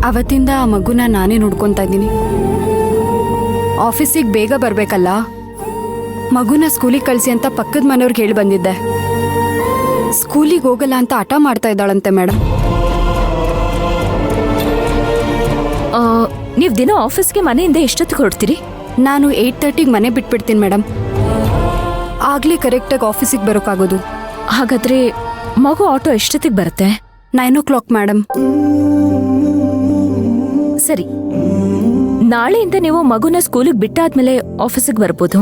ಅವತ್ತಿಂದ ಆ ಮಗುನ ನಾನೇ ನೋಡ್ಕೊತಾ ಇದ್ದೀನಿ. ಆಫೀಸಿಗೆ ಬೇಗ ಬರಬೇಕಲ್ಲ, ಮಗುನ ಸ್ಕೂಲಿಗೆ ಕಳಿಸಿ ಅಂತ ಪಕ್ಕದ ಮನೆಯವ್ರಿಗೆ ಹೇಳಿ ಬಂದಿದ್ದೆ. ಸ್ಕೂಲಿಗೆ ಹೋಗಲ್ಲ ಅಂತ ಹಠ ಮಾಡ್ತಾ ಇದ್ದಾಳಂತೆ ಮೇಡಮ್. ನೀವು ದಿನ ಆಫೀಸ್ಗೆ ಮನೆಯಿಂದ ಎಷ್ಟೊತ್ತಿಗೆ ಹೊರಡ್ತೀರಿ? ನಾನು 8:30ಗೆ ಮನೆ ಬಿಟ್ಬಿಡ್ತೀನಿ ಮೇಡಮ್. ಆಗಲೇ ಕರೆಕ್ಟಾಗಿ ಆಫೀಸಿಗೆ ಬರೋಕ್ಕಾಗೋದು. ಹಾಗಾದ್ರೆ ಮಗು ಆಟೋ ಎಷ್ಟೊತ್ತಿಗೆ ಬರುತ್ತೆ? 9 o'clock ಮೇಡಮ್. ಸರಿ, ನಾಳೆಯಿಂದ ನೀವು ಮಗುನ ಸ್ಕೂಲಿಗೆ ಬಿಟ್ಟಾದ್ಮೇಲೆ ಆಫೀಸಿಗೆ ಬರ್ಬೋದು.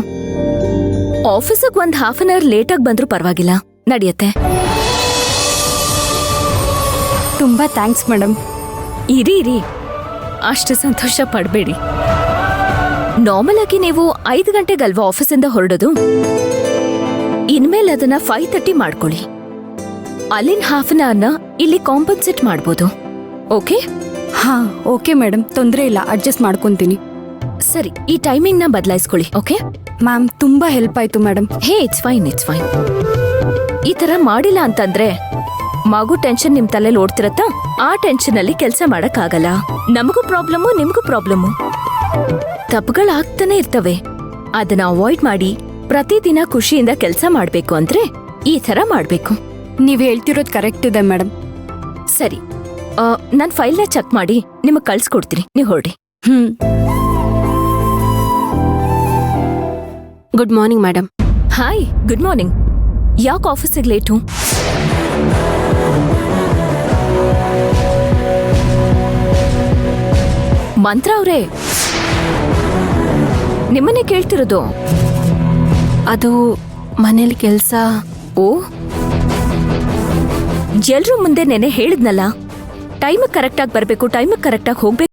ಆಫೀಸಿಗೆ ಒಂದು ಹಾಫ್ ಅನ್ ಅವರ್ ಲೇಟಾಗಿ ಬಂದ್ರೂ ಪರವಾಗಿಲ್ಲ, ನಡೆಯುತ್ತೆ. ತುಂಬ ಥ್ಯಾಂಕ್ಸ್ ಮೇಡಮ್. ಇರಿ, ಅಷ್ಟು ಸಂತೋಷ ಪಡಬೇಡಿ. ನಾರ್ಮಲ್ ಆಗಿ ನೀವು 5 ಗಂಟೆಗಲ್ವಾ ಆಫೀಸಿಂದ ಹೊರಡೋದು? ಇನ್ಮೇಲೆ ಅದನ್ನ 5:30 ಮಾಡ್ಕೊಳ್ಳಿ. ಅಲ್ಲಿನ ಹಾಫ್ ಅನ್ ಅವರ್ನ ಇಲ್ಲಿ ಕಾಂಪನ್ಸೇಟ್ ಮಾಡ್ಬೋದು. ಓಕೆ? ಹಾಂ ಓಕೆ ಮೇಡಮ್, ತೊಂದರೆ ಇಲ್ಲ, ಅಡ್ಜಸ್ಟ್ ಮಾಡ್ಕೊತೀನಿ. ಸರಿ, ಈ ಟೈಮಿಂಗ್ನ ಬದಲಾಯಿಸ್ಕೊಳ್ಳಿ. ಓಕೆ ಮ್ಯಾಮ್, ತುಂಬ ಹೆಲ್ಪ್ ಆಯ್ತು ಮೇಡಮ್. Hey, it's fine. ಈ ತರ ಮಾಡಿಲ್ಲ ಅಂತಂದ್ರೆ ಮಗು ಟೆನ್ಷನ್ ನಿಮ್ ತಲೆಯಲ್ಲಿ ಓಡ್ತಿರತ್ತಾ? ಆ ಟೆನ್ಷನ್ ಅಲ್ಲಿ ಕೆಲಸ ಮಾಡಕ್ ಆಗಲ್ಲ. ನಮಗೂ ಪ್ರಾಬ್ಲಮ್ಮು, ನಿಮ್ಗೂ ಪ್ರಾಬ್ಲಮ್ಮು. ತಪ್ಪುಗಳಾಗ್ತಾನೆ ಇರ್ತವೆ. ಅದನ್ನ ಅವಾಯ್ಡ್ ಮಾಡಿ ಪ್ರತಿದಿನ ಖುಷಿಯಿಂದ ಕೆಲಸ ಮಾಡ್ಬೇಕು ಅಂದ್ರೆ ಈ ತರ ಮಾಡ್ಬೇಕು. ನೀವು ಹೇಳ್ತಿರೋದು ಕರೆಕ್ಟ್ ಇದೆ ಮೇಡಮ್. ಸರಿ, ನನ್ ಫೈಲ್ನ ಚೆಕ್ ಮಾಡಿ ನಿಮಗ್ ಕಳ್ಸ್ಕೊಡ್ತೀನಿ, ನೀವು ಹೊರಡಿ. Good morning madam. Hi, good morning. ಯಾಕೆ ಆಫೀಸಿಗೆ ಲೇಟು? ಮಂತ್ರ ಅವ್ರೆ, ನಿಮ್ಮನ್ನೇ ಕೇಳ್ತಿರೋದು. ಅದು ಮನೇಲಿ ಕೆಲಸ. ಓ, ಎಲ್ರೂ ಮುಂದೆ ನೆನೆ ಹೇಳಿದ್ನಲ್ಲ, ಟೈಮಿಗೆ ಕರೆಕ್ಟಾಗಿ ಬರಬೇಕು, ಟೈಮಿಗೆ ಕರೆಕ್ಟಾಗಿ ಹೋಗ್ಬೇಕು